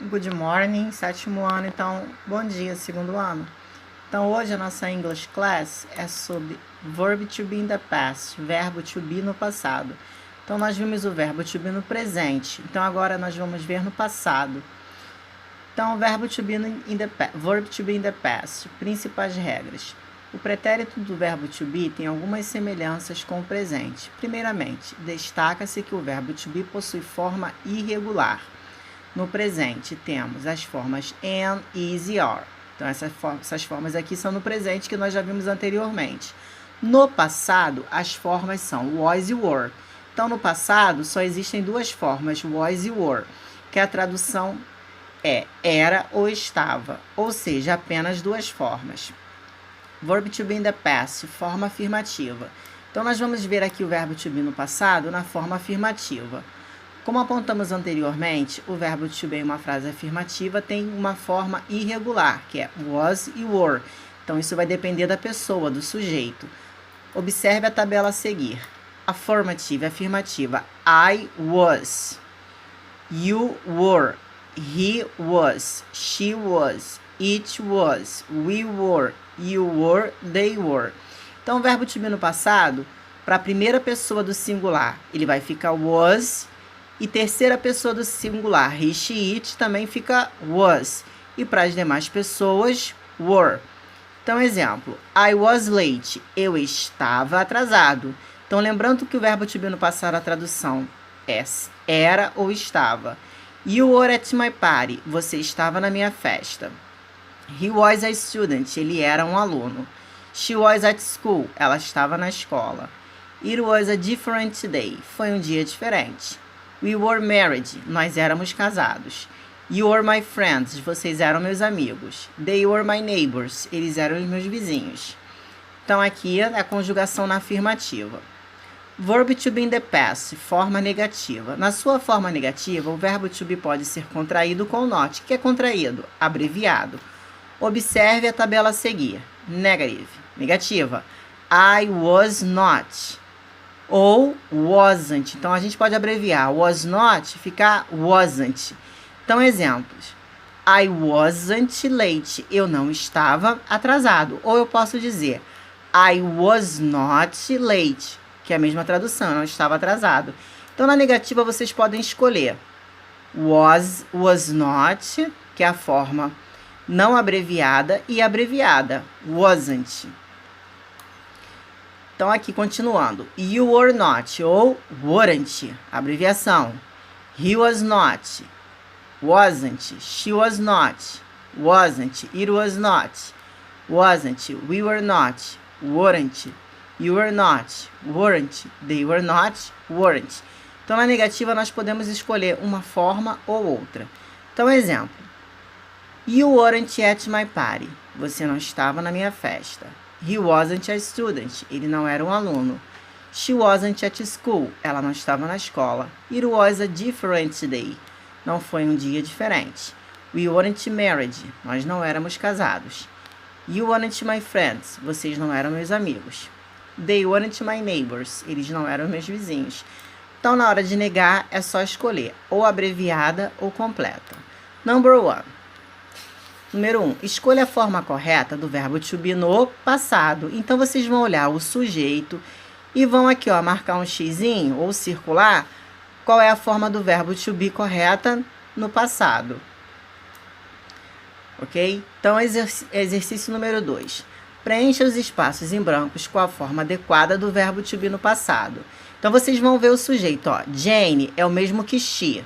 Good morning, sétimo ano, então, bom dia, segundo ano. Então, hoje a nossa English class é sobre verb to be in the past, verbo to be no passado. Então, nós vimos o verbo to be no presente, então agora nós vamos ver no passado. Então, verbo to be in the past, verb to be in the past, principais regras. O pretérito do verbo to be tem algumas semelhanças com o presente. Primeiramente, destaca-se que o verbo to be possui forma irregular. No presente, temos as formas am, is e are. Então, essas formas aqui são no presente, que nós já vimos anteriormente. No passado, as formas são was e were. Então, no passado, só existem duas formas, was e were, que a tradução é era ou estava, ou seja, apenas duas formas. Verb to be in the past, forma afirmativa. Então, nós vamos ver aqui o verbo to be no passado na forma afirmativa. Como apontamos anteriormente, o verbo to be em uma frase afirmativa tem uma forma irregular, que é was e were. Então, isso vai depender da pessoa, do sujeito. Observe a tabela a seguir. Affirmative, afirmativa. I was. You were. He was. She was. It was. We were. You were. They were. Então, o verbo to be no passado, para a primeira pessoa do singular, ele vai ficar was. E terceira pessoa do singular, he, she, it, também fica was. E para as demais pessoas, were. Então, exemplo, I was late. Eu estava atrasado. Então, lembrando que o verbo to be no passado, a tradução é era ou estava. You were at my party. Você estava na minha festa. He was a student. Ele era um aluno. She was at school. Ela estava na escola. It was a different day. Foi um dia diferente. We were married. Nós éramos casados. You were my friends. Vocês eram meus amigos. They were my neighbors. Eles eram os meus vizinhos. Então, aqui é a conjugação na afirmativa. Verb to be in the past, forma negativa. Na sua forma negativa, o verbo to be pode ser contraído com not. O que é contraído? Abreviado. Observe a tabela a seguir. Negative, negativa. I was not. Ou wasn't. Então, a gente pode abreviar was not, ficar wasn't. Então, exemplos. I wasn't late. Eu não estava atrasado. Ou eu posso dizer I was not late, que é a mesma tradução, eu não estava atrasado. Então, na negativa, vocês podem escolher was not, que é a forma não abreviada, e abreviada, wasn't. Então, aqui, continuando. You were not, ou weren't, abreviação. He was not, wasn't. She was not, wasn't. It was not, wasn't. We were not, weren't. You were not, weren't. They were not, weren't. Então, na negativa, nós podemos escolher uma forma ou outra. Então, exemplo. You weren't at my party. Você não estava na minha festa. He wasn't a student. Ele não era um aluno. She wasn't at school. Ela não estava na escola. It was a different day. Não foi um dia diferente. We weren't married. Nós não éramos casados. You weren't my friends. Vocês não eram meus amigos. They weren't my neighbors. Eles não eram meus vizinhos. Então, na hora de negar, é só escolher ou abreviada ou completa. Number 1. Número 1. Escolha a forma correta do verbo to be no passado. Então, vocês vão olhar o sujeito e vão aqui, ó, marcar um xizinho ou circular qual é a forma do verbo to be correta no passado. Ok? Então, exercício número 2. Preencha os espaços em brancos com a forma adequada do verbo to be no passado. Então, vocês vão ver o sujeito, ó. Jane é o mesmo que she.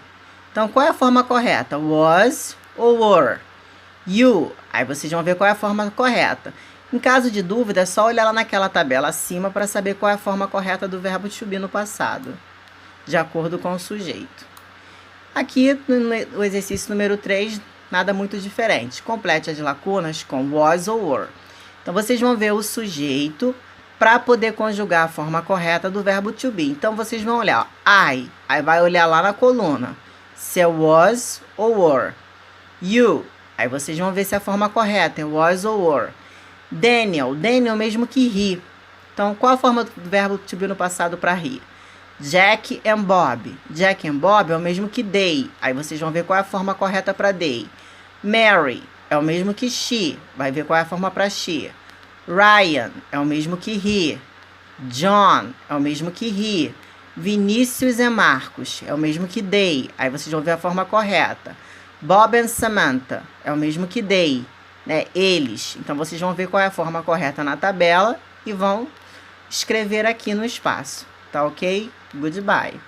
Então, qual é a forma correta? Was ou were? You. Aí, vocês vão ver qual é a forma correta. Em caso de dúvida, é só olhar lá naquela tabela acima para saber qual é a forma correta do verbo to be no passado, de acordo com o sujeito. Aqui, no exercício número 3, nada muito diferente. Complete as lacunas com was ou were. Então, vocês vão ver o sujeito para poder conjugar a forma correta do verbo to be. Então, vocês vão olhar, ó, I. Aí, vai olhar lá na coluna, se é was ou were. You. Aí, vocês vão ver se é a forma correta é was ou were. Daniel. Daniel mesmo que he. Então, qual a forma do verbo to be no passado para he? Jack and Bob. Jack and Bob é o mesmo que they. Aí vocês vão ver qual é a forma correta para they. Mary é o mesmo que she. Vai ver qual é a forma para she. Ryan é o mesmo que he. John é o mesmo que he. Vinícius e Marcos é o mesmo que they. Aí vocês vão ver a forma correta. Bob and Samantha é o mesmo que they, né? Eles. Então vocês vão ver qual é a forma correta na tabela e vão escrever aqui no espaço. Tá ok? Goodbye.